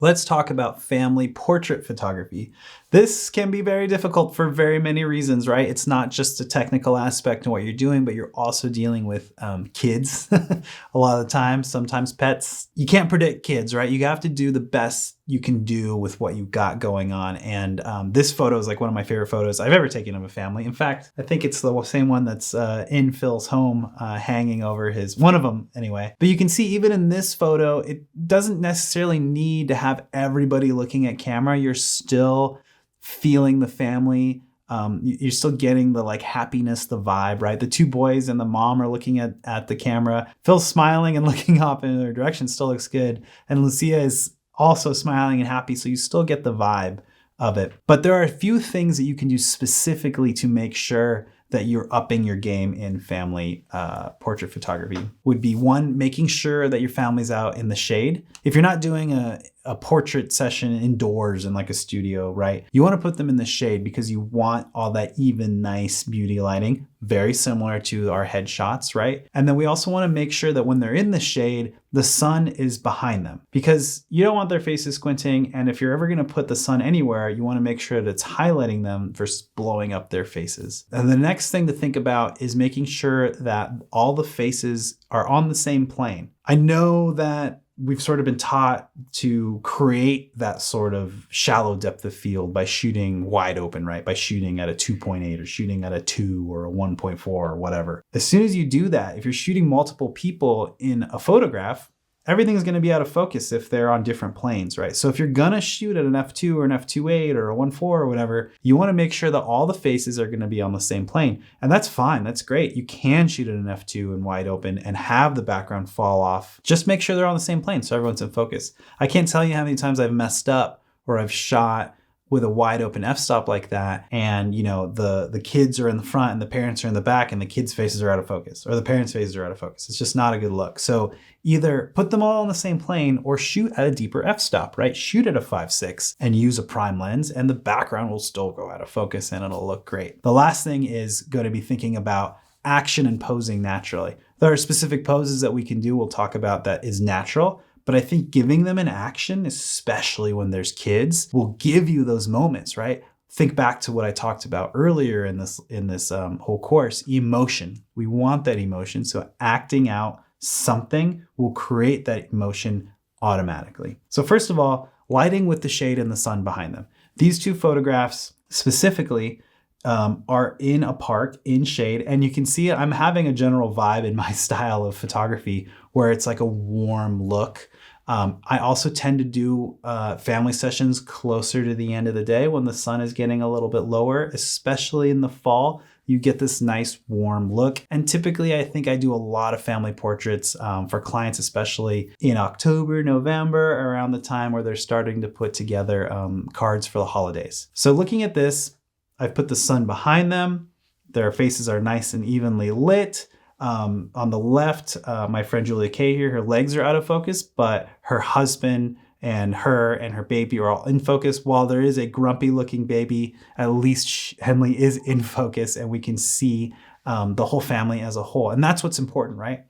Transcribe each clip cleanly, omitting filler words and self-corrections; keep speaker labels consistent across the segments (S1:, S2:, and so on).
S1: Let's talk about family portrait photography. This can be very difficult for very many reasons, right? It's not just a technical aspect in what you're doing, but you're also dealing with kids a lot of the time, sometimes pets. You can't predict kids, right? You have to do the best you can do with what you've got going on. And this photo is like one of my favorite photos I've ever taken of a family. In fact, I think it's the same one that's in Phil's home, hanging over one of them anyway. But you can see even in this photo, it doesn't necessarily need to have everybody looking at camera. You're still feeling the family. You're still getting the like happiness, the vibe, right? The two boys and the mom are looking at the camera. Phil's smiling and looking off in their direction, still looks good. And Lucia is also smiling and happy, so you still get the vibe of it. But there are a few things that you can do specifically to make sure that you're upping your game in family portrait photography. Would be one, making sure that your family's out in the shade. If you're not doing a portrait session indoors in like a studio, right? You want to put them in the shade because you want all that even, nice beauty lighting, very similar to our headshots, right? And then we also want to make sure that when they're in the shade, the sun is behind them because you don't want their faces squinting. And if you're ever going to put the sun anywhere, you want to make sure that it's highlighting them versus blowing up their faces. And the next thing to think about is making sure that all the faces are on the same plane. I know that we've sort of been taught to create that sort of shallow depth of field by shooting wide open, right? By shooting at a 2.8 or shooting at a 2 or a 1.4 or whatever. As soon as you do that, if you're shooting multiple people in a photograph, everything's going to be out of focus if they're on different planes, right? So if you're going to shoot at an f2 or an f2.8 or a 1.4 or whatever, you want to make sure that all the faces are going to be on the same plane. And that's fine. That's great. You can shoot at an f2 and wide open and have the background fall off. Just make sure they're on the same plane so everyone's in focus. I can't tell you how many times I've messed up or I've shot with a wide open f-stop like that, and the kids are in the front and the parents are in the back and the kids' faces are out of focus, or the parents' faces are out of focus. It's just not a good look. So either put them all on the same plane or shoot at a deeper f-stop, right? Shoot at a 5.6 and use a prime lens and the background will still go out of focus and it'll look great. The last thing is going to be thinking about action and posing naturally. There are specific poses that we can do, we'll talk about, that is natural. But I think giving them an action, especially when there's kids, will give you those moments, right? Think back to what I talked about earlier in this whole course, emotion. We want that emotion. So acting out something will create that emotion automatically. So first of all, lighting with the shade and the sun behind them. These two photographs specifically are in a park in shade, and you can see I'm having a general vibe in my style of photography where it's like a warm look. I also tend to do family sessions closer to the end of the day when the sun is getting a little bit lower, especially in the fall. You get this nice warm look. And typically I think I do a lot of family portraits for clients, especially in October, November, around the time where they're starting to put together cards for the holidays. So looking at this, I've put the sun behind them. Their faces are nice and evenly lit. On the left, my friend Julia Kay here, her legs are out of focus, but her husband and her baby are all in focus. While there is a grumpy looking baby, at least Henley is in focus and we can see the whole family as a whole. And that's what's important, right?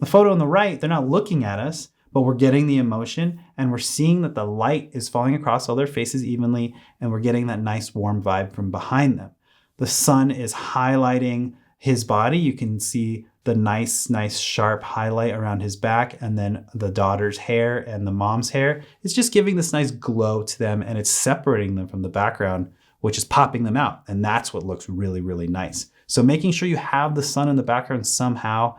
S1: The photo on the right, they're not looking at us, but we're getting the emotion and we're seeing that the light is falling across all their faces evenly and we're getting that nice warm vibe from behind them. The sun is highlighting his body. You can see the nice sharp highlight around his back, and then the daughter's hair and the mom's hair. It's just giving this nice glow to them and it's separating them from the background, which is popping them out. And that's what looks really, really nice. So making sure you have the sun in the background somehow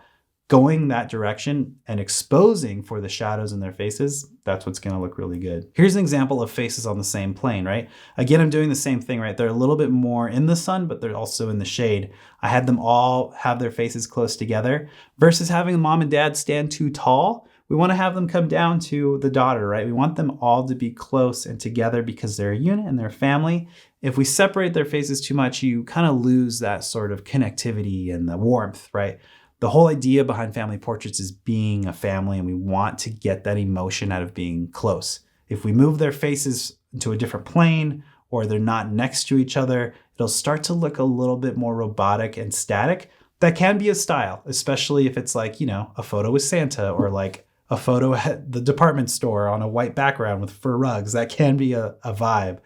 S1: going that direction and exposing for the shadows in their faces, that's what's going to look really good. Here's an example of faces on the same plane, right? Again, I'm doing the same thing, right? They're a little bit more in the sun, but they're also in the shade. I had them all have their faces close together versus having mom and dad stand too tall. We want to have them come down to the daughter, right? We want them all to be close and together because they're a unit and they're a family. If we separate their faces too much, you kind of lose that sort of connectivity and the warmth, right? The whole idea behind family portraits is being a family, and we want to get that emotion out of being close. If we move their faces to a different plane or they're not next to each other, it'll start to look a little bit more robotic and static. That can be a style, especially if it's like, a photo with Santa or like a photo at the department store on a white background with fur rugs. That can be a vibe.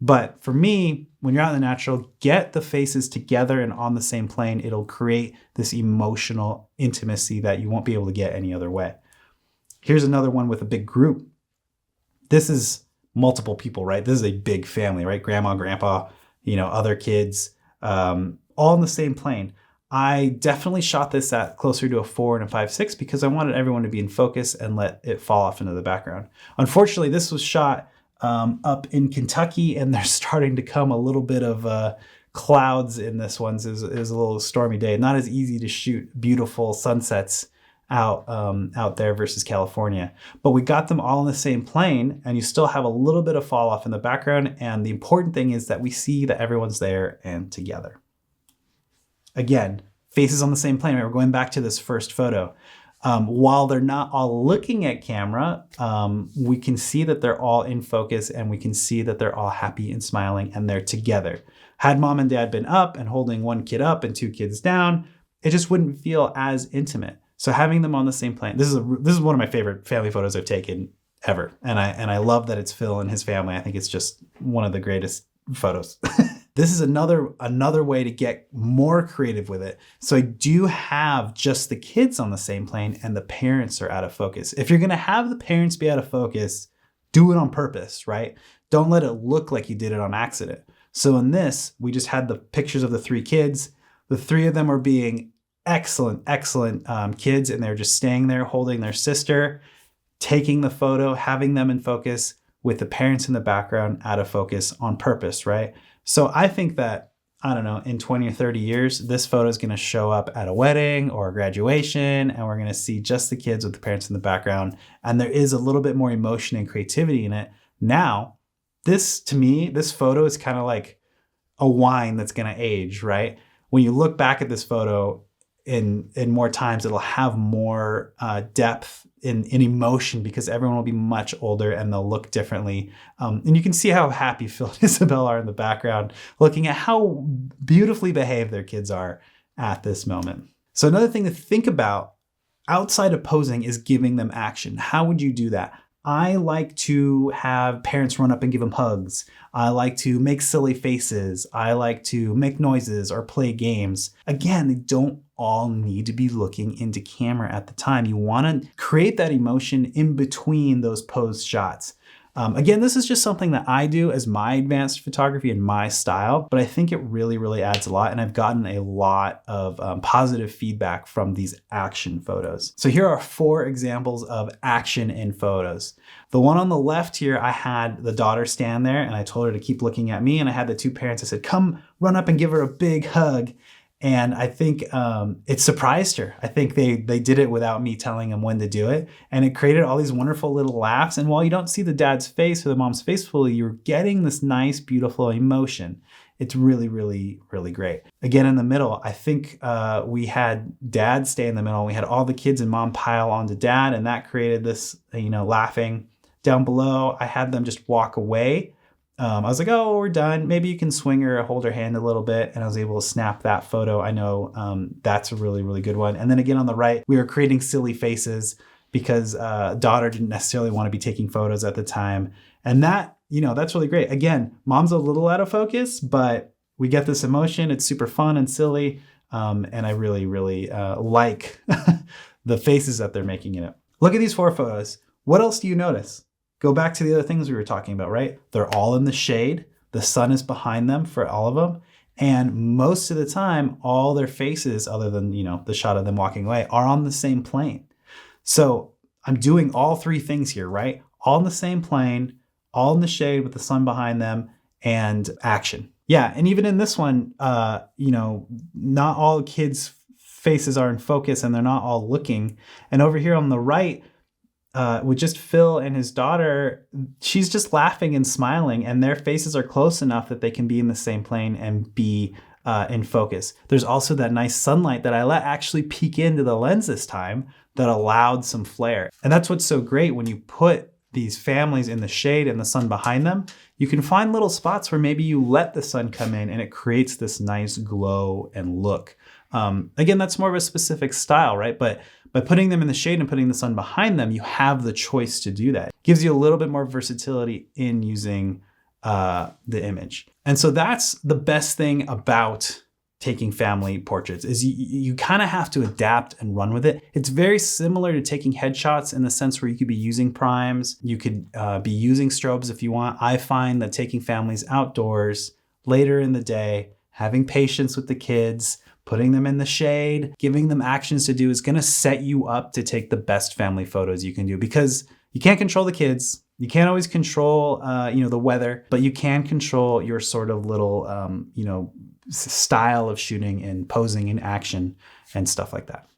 S1: But for me, when you're out in the natural, get the faces together and on the same plane. It'll create this emotional intimacy that you won't be able to get any other way. Here's another one with a big group. This is multiple people, right? This is a big family, right? Grandma, grandpa, other kids, all in the same plane. I definitely shot this at closer to a 4 and a 5.6 because I wanted everyone to be in focus and let it fall off into the background. Unfortunately, this was shot up in Kentucky, and there's starting to come a little bit of clouds in this one. It was a little stormy day. Not as easy to shoot beautiful sunsets out there versus California. But we got them all in the same plane, and you still have a little bit of fall off in the background. And the important thing is that we see that everyone's there and together. Again, faces on the same plane. We're going back to this first photo. While they're not all looking at camera, we can see that they're all in focus, and we can see that they're all happy and smiling, and they're together. Had mom and dad been up and holding one kid up and two kids down, it just wouldn't feel as intimate. So having them on the same plane, this is one of my favorite family photos I've taken ever. And I love that it's Phil and his family. I think it's just one of the greatest photos. This is another way to get more creative with it. So I do have just the kids on the same plane and the parents are out of focus. If you're going to have the parents be out of focus, do it on purpose, right? Don't let it look like you did it on accident. So in this, we just had the pictures of the three kids. The three of them are being excellent kids, and they're just staying there holding their sister, taking the photo, having them in focus with the parents in the background out of focus on purpose, right? So I think that, I don't know, in 20 or 30 years, this photo is going to show up at a wedding or a graduation, and we're going to see just the kids with the parents in the background. And there is a little bit more emotion and creativity in it. Now, to me, this photo is kind of like a wine that's going to age, right? When you look back at this photo in more times, it'll have more depth in emotion because everyone will be much older and they'll look differently. And you can see how happy Phil and Isabel are in the background, looking at how beautifully behaved their kids are at this moment. So another thing to think about outside of posing is giving them action. How would you do that? I like to have parents run up and give them hugs. I like to make silly faces. I like to make noises or play games. Again, they don't all need to be looking into camera at the time. You want to create that emotion in between those posed shots. Again, this is just something that I do as my advanced photography and my style, but I think it really, really adds a lot. And I've gotten a lot of positive feedback from these action photos. So here are 4 examples of action in photos. The one on the left here, I had the daughter stand there and I told her to keep looking at me. And I had the 2 parents, I said, come run up and give her a big hug. And I think it surprised her. I think they did it without me telling them when to do it. And it created all these wonderful little laughs. And while you don't see the dad's face or the mom's face fully, you're getting this nice, beautiful emotion. It's really, really, really great. Again, in the middle, I think we had dad stay in the middle. We had all the kids and mom pile onto dad. And that created this, laughing. Down below, I had them just walk away. I was like, oh, we're done. Maybe you can swing her or hold her hand a little bit. And I was able to snap that photo. I know that's a really, really good one. And then again, on the right, we were creating silly faces because daughter didn't necessarily want to be taking photos at the time. And that, that's really great. Again, mom's a little out of focus, but we get this emotion. It's super fun and silly. And I really, really like the faces that they're making in it. Look at these 4 photos. What else do you notice? Go back to the other things we were talking about, right? They're all in the shade. The sun is behind them for all of them. And most of the time, all their faces, other than, the shot of them walking away, are on the same plane. So I'm doing all 3 things here, right? All in the same plane, all in the shade with the sun behind them, and action. Yeah, and even in this one, not all kids' faces are in focus and they're not all looking. And over here on the right, with just Phil and his daughter, she's just laughing and smiling, and their faces are close enough that they can be in the same plane and be in focus. There's also that nice sunlight that I let actually peek into the lens this time that allowed some flare. And that's what's so great when you put these families in the shade and the sun behind them. You can find little spots where maybe you let the sun come in and it creates this nice glow and look. Again, that's more of a specific style, right? But By putting them in the shade and putting the sun behind them, you have the choice to do that. It gives you a little bit more versatility in using the image. And so that's the best thing about taking family portraits, is you kind of have to adapt and run with it. It's very similar to taking headshots in the sense where you could be using primes, you could be using strobes if you want. I find that taking families outdoors later in the day, having patience with the kids, putting them in the shade, giving them actions to do is going to set you up to take the best family photos you can do, because you can't control the kids. You can't always control, the weather, but you can control your sort of little, style of shooting and posing in action and stuff like that.